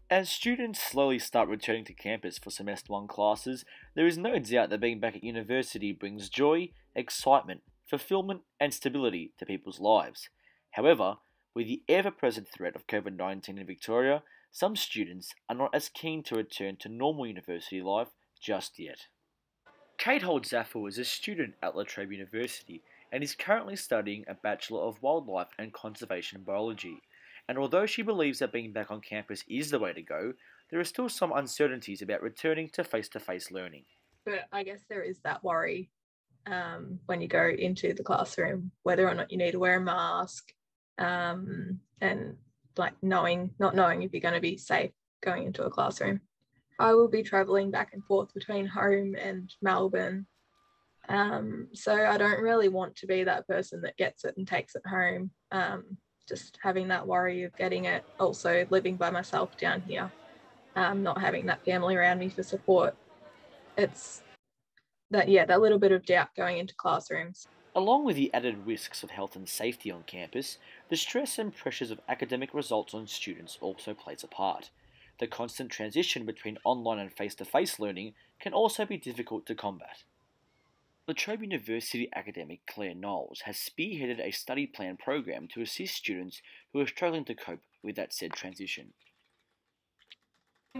As students slowly start returning to campus for semester 1 classes, there is no doubt that being back at university brings joy, excitement, fulfillment, and stability to people's lives. However, with the ever present threat of COVID 19 in Victoria, some students are not as keen to return to normal university life just yet. Kate Holt-Zaffel is a student at La Trobe University and is currently studying a Bachelor of Wildlife and Conservation Biology. And although she believes that being back on campus is the way to go, there are still some uncertainties about returning to face learning. But I guess there is that worry when you go into the classroom, whether or not you need to wear a mask, and like not knowing if you're going to be safe going into a classroom. I will be traveling back and forth between home and Melbourne. So I don't really want to be that person that gets it and takes it home. Just having that worry of getting it, also living by myself down here, not having that family around me for support. It's that little bit of doubt going into classrooms. Along with the added risks of health and safety on campus, the stress and pressures of academic results on students also plays a part. The constant transition between online and face-to-face learning can also be difficult to combat. La Trobe University academic Claire Knowles has spearheaded a study plan program to assist students who are struggling to cope with that said transition.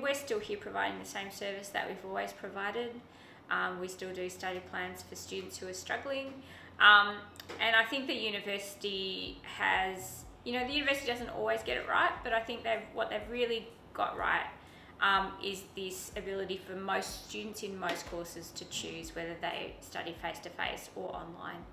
We're still here providing the same service that we've always provided. We still do study plans for students who are struggling. And I think the university has, the university doesn't always get it right, but I think what they've really got right is this ability for most students in most courses to choose whether they study face-to-face or online.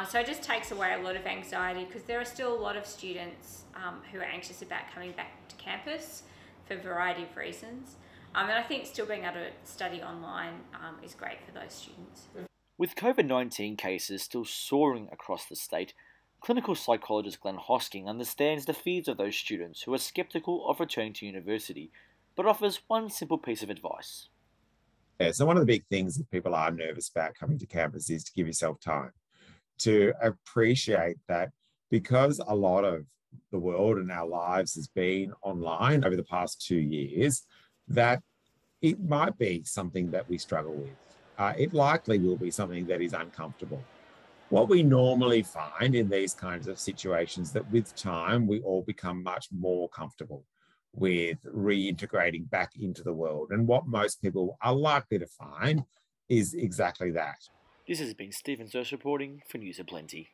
So it just takes away a lot of anxiety because there are still a lot of students who are anxious about coming back to campus for a variety of reasons. And I think still being able to study online is great for those students. With COVID-19 cases still soaring across the state, clinical psychologist Glenn Hosking understands the fears of those students who are sceptical of returning to university, but offers one simple piece of advice. Yeah, so one of the big things that people are nervous about coming to campus is to give yourself time, to appreciate that because a lot of the world and our lives has been online over the past 2 years, that it might be something that we struggle with. It likely will be something that is uncomfortable. What we normally find in these kinds of situations that with time, we all become much more comfortable with reintegrating back into the world. And what most people are likely to find is exactly that. This has been Stephen Zers reporting for News Aplenty.